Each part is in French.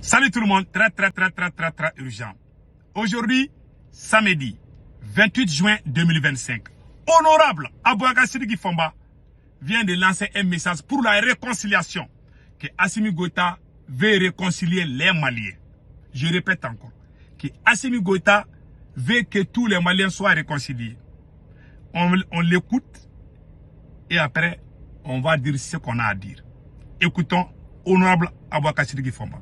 Salut tout le monde, très urgent. Aujourd'hui, samedi 28 juin 2025, honorable Aboubacar Sidiki Fomba vient de lancer un message pour la réconciliation, que Assimi Goïta veut réconcilier les Maliens. Je répète encore, que Assimi Goïta veut que tous les Maliens soient réconciliés. On l'écoute et après, on va dire ce qu'on a à dire. Écoutons honorable Aboubacar Sidiki Fomba.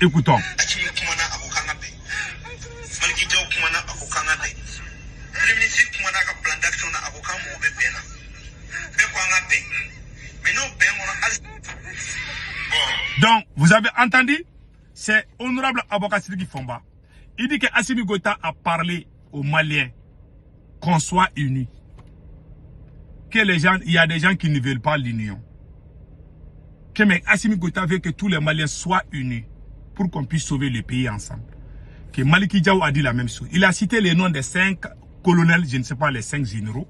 Écoutons. Donc, vous avez entendu? C'est honorable Aboubacar Sidiki Fomba. Il dit que Assimi Goïta a parlé aux Maliens qu'on soit unis. Que les gens, il y a des gens qui ne veulent pas l'union. Que Assimi Goïta veut que tous les Maliens soient unis pour qu'on puisse sauver le pays ensemble. Que Maliki Diaw a dit la même chose. Il a cité les noms des 5 colonels, je ne sais pas, les 5 généraux.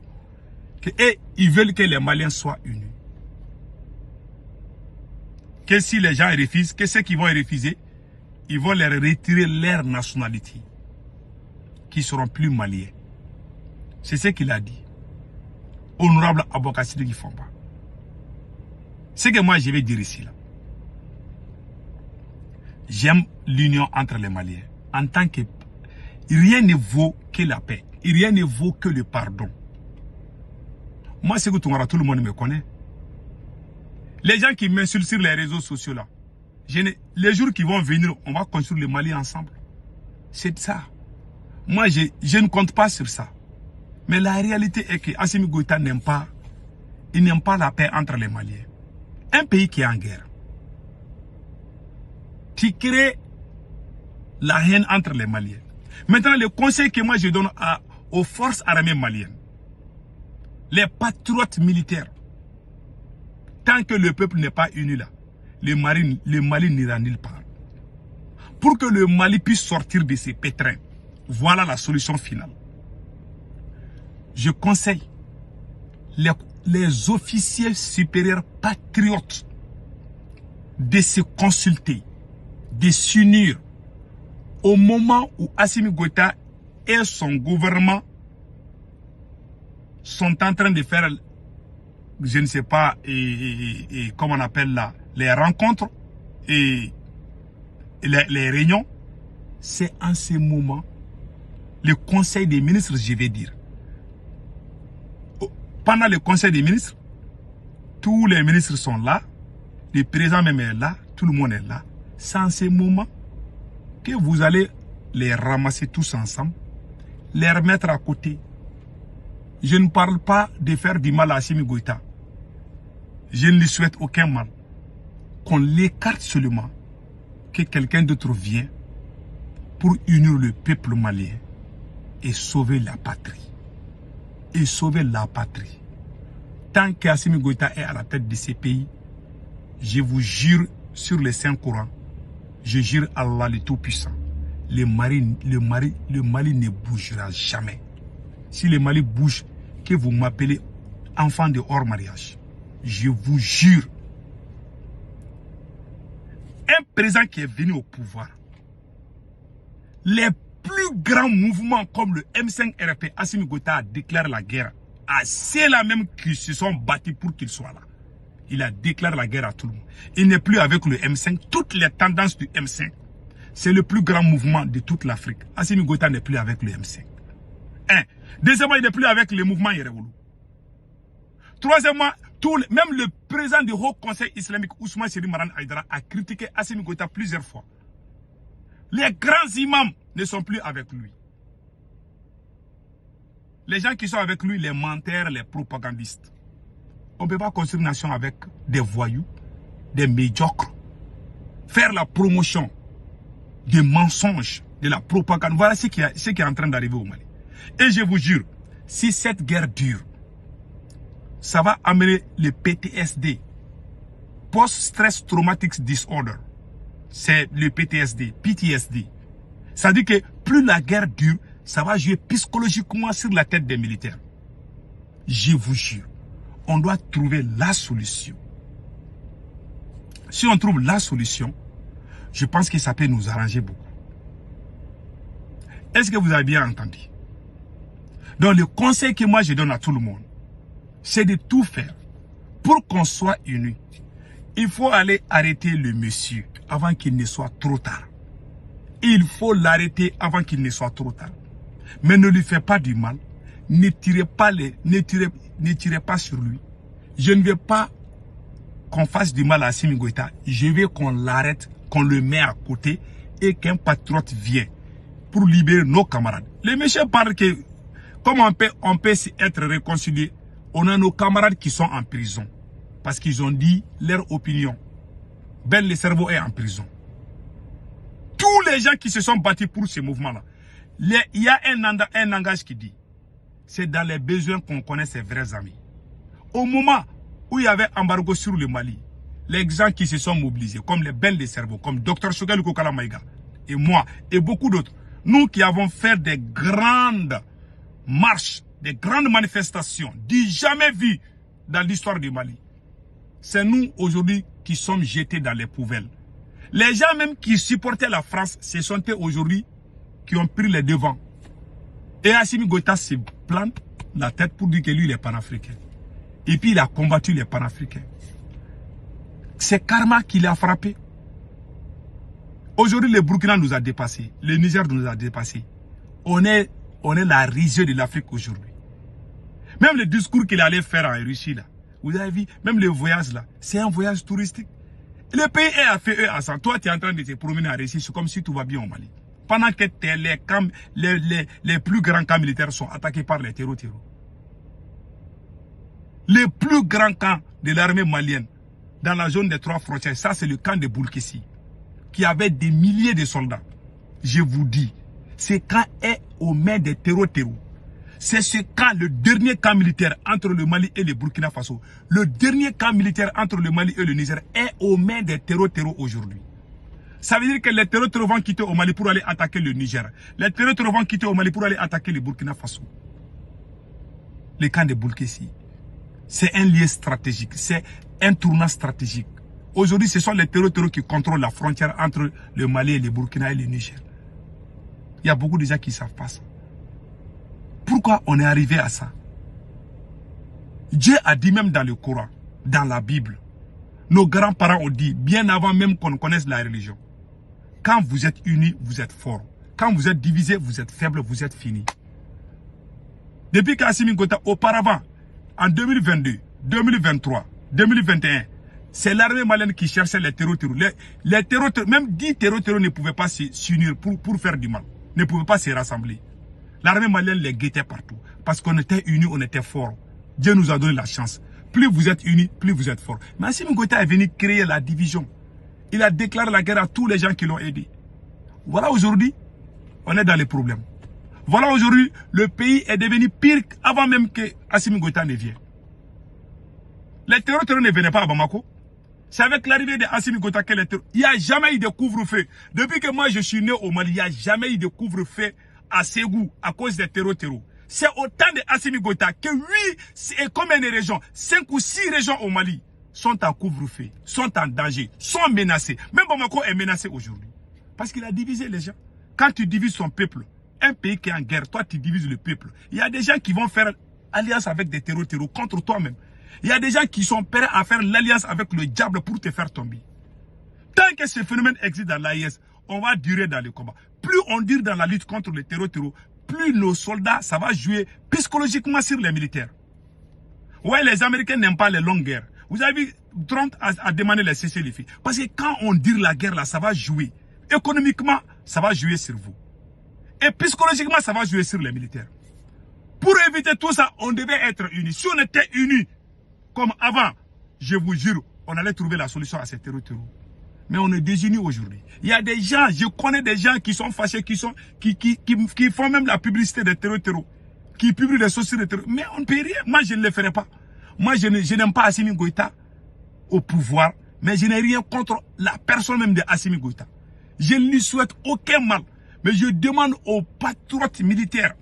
Ils veulent que les Maliens soient unis. Que si les gens refusent, que ceux qui vont refuser, ils vont leur retirer leur nationalité. Qui seront plus Maliens. C'est ce qu'il a dit. Honorable Aboubacar Sidiki Fomba. Ce que moi je vais dire ici là. J'aime l'union entre les Maliens. En tant que rien ne vaut que la paix. Rien ne vaut que le pardon. Moi, c'est que tout le monde me connaît. Les gens qui m'insultent sur les réseaux sociaux là. Les jours qui vont venir, on va construire le Mali ensemble. C'est ça. Moi, je ne compte pas sur ça. Mais la réalité est que Assimi Goïta n'aime pas la paix entre les Maliens. Un pays qui est en guerre. Qui crée la haine entre les Maliens. Maintenant, le conseil que moi je donne aux forces armées maliennes, les patriotes militaires, tant que le peuple n'est pas uni là, le Mali n'ira nulle part. Pour que le Mali puisse sortir de ses pétrins, voilà la solution finale. Je conseille les officiers supérieurs patriotes de se consulter, de s'unir au moment où Assimi Goïta et son gouvernement sont en train de faire, je ne sais pas, comment on appelle là, les rencontres et les réunions. C'est en ce moment, le conseil des ministres, je vais dire. Pendant le conseil des ministres, tous les ministres sont là, le président même est là, tout le monde est là. C'est en ce moment que vous allez les ramasser tous ensemble, les remettre à côté. Je ne parle pas de faire du mal à Assimi Goïta. Je ne lui souhaite aucun mal. Qu'on l'écarte seulement, que quelqu'un d'autre vienne pour unir le peuple malien et sauver la patrie. Et sauver la patrie. Tant qu'Assimi Goïta est à la tête de ces pays, je vous jure sur les 5 Corans, je jure Allah le Tout-Puissant, le Mali ne bougera jamais. Si le Mali bouge, que vous m'appelez enfant de hors mariage, je vous jure. Un président qui est venu au pouvoir, les plus grands mouvements comme le M5 RP, Assimi Goïta a déclaré la guerre à ceux-là même qui se sont battus pour qu'il soit là. Il a déclaré la guerre à tout le monde. Il n'est plus avec le M5. Toutes les tendances du M5, c'est le plus grand mouvement de toute l'Afrique. Assimi Goïta n'est plus avec le M5. Deuxièmement, il n'est plus avec le mouvement Yerewoulou. Troisièmement, même le président du Haut Conseil islamique, Ousmane Seri Maran Aïdara, a critiqué Assimi Goïta plusieurs fois. Les grands imams ne sont plus avec lui. Les gens qui sont avec lui, les menteurs, les propagandistes. On ne peut pas construire une nation avec des voyous, des médiocres. Faire la promotion des mensonges, de la propagande. Voilà ce qui est en train d'arriver au Mali. Et je vous jure, si cette guerre dure, ça va amener le PTSD, Post-Stress Traumatic Disorder. C'est le PTSD. Ça dit que plus la guerre dure, ça va jouer psychologiquement sur la tête des militaires. Je vous jure, on doit trouver la solution. Si on trouve la solution, je pense que ça peut nous arranger beaucoup. Est-ce que vous avez bien entendu? Donc le conseil que moi je donne à tout le monde, c'est de tout faire pour qu'on soit unis. Il faut aller arrêter le monsieur avant qu'il ne soit trop tard. Il faut l'arrêter avant qu'il ne soit trop tard. Mais ne lui faites pas du mal. Ne tirez pas sur lui. Je ne veux pas qu'on fasse du mal à Assimi Goïta. Je veux qu'on l'arrête, qu'on le met à côté et qu'un patriote vienne pour libérer nos camarades. Les messieurs parlent que comment on peut être réconcilié. On a nos camarades qui sont en prison parce qu'ils ont dit leur opinion. Ben le cerveau est en prison. Tous les gens qui se sont battus pour ce mouvement-là, il y a un langage qui dit, c'est dans les besoins qu'on connaît ses vrais amis. Au moment où il y avait embargo sur le Mali, les gens qui se sont mobilisés, comme les belles de cerveau, comme Dr Choguel Kokala Maïga, et moi, et beaucoup d'autres, nous qui avons fait des grandes marches, des grandes manifestations, du jamais vues dans l'histoire du Mali, c'est nous aujourd'hui qui sommes jetés dans les poubelles. Les gens même qui supportaient la France, ce sont eux aujourd'hui qui ont pris les devants. Et Assimi Goïta se plante la tête pour dire que lui il est panafricain. Et puis il a combattu les panafricains. C'est Karma qui l'a frappé. Aujourd'hui le Burkina nous a dépassés. Le Niger nous a dépassés. On est la risée de l'Afrique aujourd'hui. Même le discours qu'il allait faire en Russie là. Vous avez vu, même le voyage là, c'est un voyage touristique. Le pays est à fait à ça. Toi, tu es en train de te promener en Russie, c'est comme si tout va bien au Mali. Pendant que les plus grands camps militaires sont attaqués par les terroristes. Les plus grands camps de l'armée malienne, dans la zone des 3 frontières, ça c'est le camp de Boulkessi, qui avait des milliers de soldats. Je vous dis, ce camp est aux mains des terroristes. C'est ce camp, le dernier camp militaire entre le Mali et le Burkina Faso. Le dernier camp militaire entre le Mali et le Niger est aux mains des terroristes aujourd'hui. Ça veut dire que les terroristes vont quitter au Mali pour aller attaquer le Niger. Les terroristes vont quitter au Mali pour aller attaquer le Burkina Faso. Le camp de Boulkessi. C'est un lieu stratégique. C'est un tournant stratégique. Aujourd'hui, ce sont les terroristes qui contrôlent la frontière entre le Mali et le Burkina et le Niger. Il y a beaucoup de gens qui ne savent pas ça. Pourquoi on est arrivé à ça? Dieu a dit même dans le Coran, dans la Bible, nos grands-parents ont dit, bien avant même qu'on connaisse la religion, quand vous êtes unis, vous êtes forts. Quand vous êtes divisés, vous êtes faibles, vous êtes finis. Depuis qu'Assimi Goïta, auparavant, en 2022, 2023, 2021, c'est l'armée malienne qui cherchait les terroristes. Les terroristes, même 10 terroristes ne pouvaient pas s'unir pour faire du mal, ne pouvaient pas se rassembler. L'armée malienne les guettait partout. Parce qu'on était unis, on était forts. Dieu nous a donné la chance. Plus vous êtes unis, plus vous êtes forts. Mais Assimi Goïta est venu créer la division. Il a déclaré la guerre à tous les gens qui l'ont aidé. Voilà aujourd'hui, on est dans les problèmes. Voilà aujourd'hui, le pays est devenu pire avant même que Assimi Goïta ne vienne. Les terroristes ne venaient pas à Bamako. C'est avec l'arrivée de Assimi Goïta que les terroristes... Il n'y a jamais eu de couvre-feu. Depuis que moi je suis né au Mali, il n'y a jamais eu de couvre-feu à Ségou à cause des terroristes. C'est au temps de Assimi Goïta que 8 et combien de régions, 5 ou 6 régions au Mali sont en couvre-feu, sont en danger, sont menacées. Même Bamako est menacé aujourd'hui. Parce qu'il a divisé les gens. Quand tu divises son peuple, un pays qui est en guerre, toi tu divises le peuple. Il y a des gens qui vont faire alliance avec des terroristes contre toi-même. Il y a des gens qui sont prêts à faire l'alliance avec le diable pour te faire tomber. Tant que ce phénomène existe dans l'AIS, on va durer dans le combat. Plus on dure dans la lutte contre le terroristes, plus nos soldats, ça va jouer psychologiquement sur les militaires. Ouais, les Américains n'aiment pas les longues guerres. Vous avez vu, Trump a demandé les cessez-le-feu. Parce que quand on dure la guerre là, ça va jouer. Économiquement, ça va jouer sur vous. Et psychologiquement, ça va jouer sur les militaires. Pour éviter tout ça, on devait être unis. Si on était unis, comme avant, je vous jure, on allait trouver la solution à ces terroristes. Mais on est désunis aujourd'hui. Il y a des gens, je connais des gens qui sont fâchés, qui font même la publicité des terroristes, qui publient les sociétés de terroristes. Mais on ne peut rien. Moi, je ne le ferai pas. Moi, je n'aime pas Assimi Goïta au pouvoir, mais je n'ai rien contre la personne même de Assimi Goïta. Je ne lui souhaite aucun mal. Mais je demande aux patriotes militaires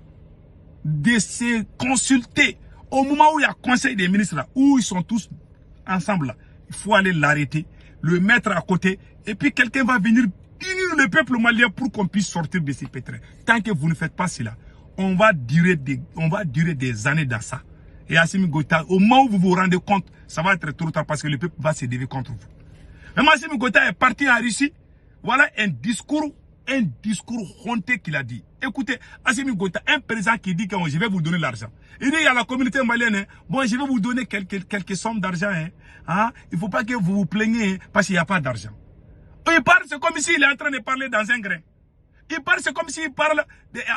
de se consulter. Au moment où il y a conseil des ministres, là, où ils sont tous ensemble, là, il faut aller l'arrêter, le mettre à côté, et puis quelqu'un va venir unir le peuple malien pour qu'on puisse sortir de ces pétrins. Tant que vous ne faites pas cela, on va durer des années dans ça. Et Assimi Goïta, au moment où vous vous rendez compte, ça va être trop tard parce que le peuple va se lever contre vous. Même Assimi Goïta est parti en Russie. Voilà un discours honteux qu'il a dit. Écoutez, Assimi Goïta, un président qui dit que je vais vous donner l'argent. Il dit à la communauté malienne, hein, bon, je vais vous donner quelques sommes d'argent. Hein, il ne faut pas que vous vous plaignez parce qu'il n'y a pas d'argent. Il parle, c'est comme s'il est en train de parler dans un grain. Il parle, c'est comme s'il parle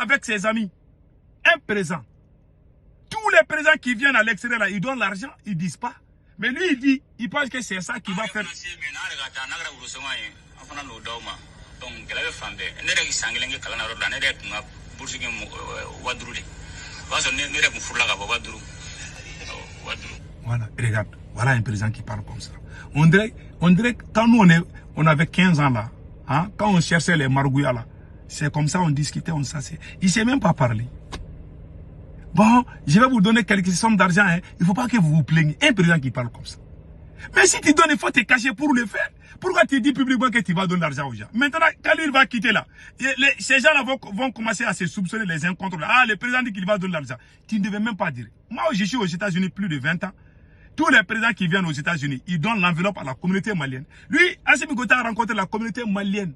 avec ses amis. Un président. Tous les présidents qui viennent à l'extérieur, là, ils donnent l'argent, ils ne disent pas. Mais lui, il dit, il pense que c'est ça qui va faire. Voilà, regarde, voilà un président qui parle comme ça. On dirait que quand nous, on avait 15 ans là, hein, quand on cherchait les margouillas là, c'est comme ça, on discutait, on s'asseyait. Il ne sait même pas parler. Bon, je vais vous donner quelques sommes d'argent. Hein. Il ne faut pas que vous vous plaignez. Un président qui parle comme ça. Mais si tu donnes, il faut te cacher pour le faire. Pourquoi tu dis publiquement que tu vas donner l'argent aux gens? Maintenant, quand lui va quitter là, ces gens-là vont commencer à se soupçonner les uns contre les autres. Ah, le président dit qu'il va donner l'argent. Tu ne devais même pas dire. Moi, je suis aux États-Unis plus de 20 ans. Tous les présidents qui viennent aux États-Unis, ils donnent l'enveloppe à la communauté malienne. Lui, Assimi Goïta a rencontré la communauté malienne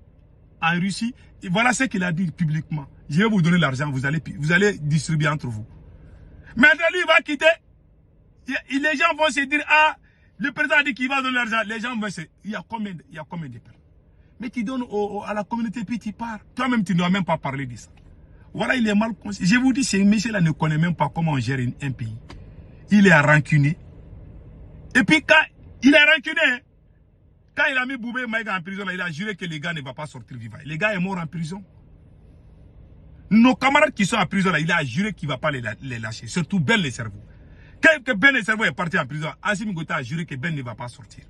en Russie. Et voilà ce qu'il a dit publiquement. Je vais vous donner l'argent, vous allez distribuer entre vous. Maintenant, lui, il va quitter. Les gens vont se dire, ah, le président a dit qu'il va donner l'argent. Les gens vont se dire, il y a combien de personnes? Mais tu donnes à la communauté, puis tu pars. Toi-même, tu ne dois même pas parler de ça. Voilà, il est mal conseillé. Je vous dis, ce monsieur-là ne connaît même pas comment on gère un pays. Il est rancunier. Et puis, quand il est rancunier, quand il a mis Boubé Maïga en prison, là, il a juré que les gars ne vont pas sortir vivants. Les gars est mort en prison. Nos camarades qui sont en prison, là, il a juré qu'il ne va pas les lâcher. Surtout Ben le cerveau. Quand Ben le cerveau est parti en prison, Assimi Goïta a juré que Ben ne va pas sortir.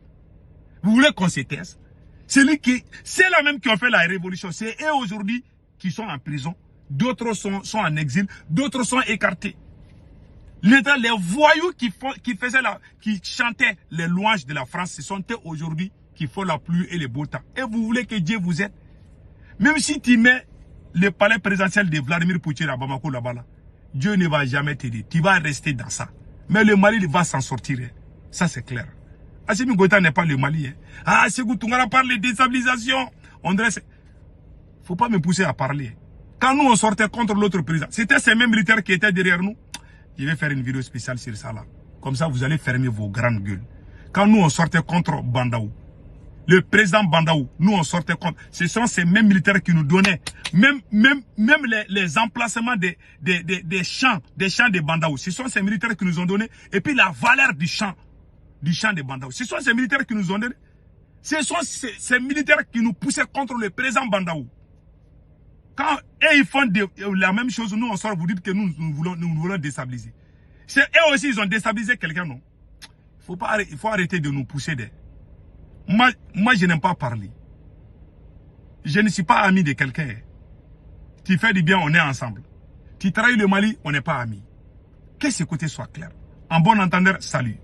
Vous voulez qu'on se taise? C'est là même qui ont fait la révolution. C'est eux aujourd'hui qui sont en prison. D'autres sont en exil. D'autres sont écartés. Les voyous qui chantaient les louanges de la France, ce sont eux aujourd'hui qui font la pluie et le beau temps. Et vous voulez que Dieu vous aide? Même si tu mets le palais présidentiel de Vladimir Poutine à Bamako là-bas, là, Dieu ne va jamais t'aider. Tu vas rester dans ça. Mais le Mali va s'en sortir. Hein. Ça, c'est clair. Assimi Goïta n'est pas le Mali. Hein. Ah, Sékou Toungara parle de déstabilisation. On dirait... Faut pas me pousser à parler. Quand nous, on sortait contre l'autre président, c'était ces mêmes militaires qui étaient derrière nous. Je vais faire une vidéo spéciale sur ça là. Comme ça, vous allez fermer vos grandes gueules. Quand nous, on sortait contre Bandaou, le président Bandaou, nous on sortait contre. Ce sont ces mêmes militaires qui nous donnaient même les emplacements des champs de Bandaou. Ce sont ces militaires qui nous ont donné. Et puis la valeur du champ de Bandaou. Ce sont ces militaires qui nous ont donné. Ce sont ces militaires qui nous poussaient contre le président Bandaou. Quand eux, ils font la même chose, nous on sort, vous dites que nous voulons déstabiliser. C'est eux aussi, ils ont déstabilisé quelqu'un, non? Il faut arrêter de nous pousser des... Moi, je n'aime pas parler. Je ne suis pas ami de quelqu'un. Tu fais du bien, on est ensemble. Tu trahis le Mali, on n'est pas amis. Que ce côté soit clair. En bon entendeur, salut.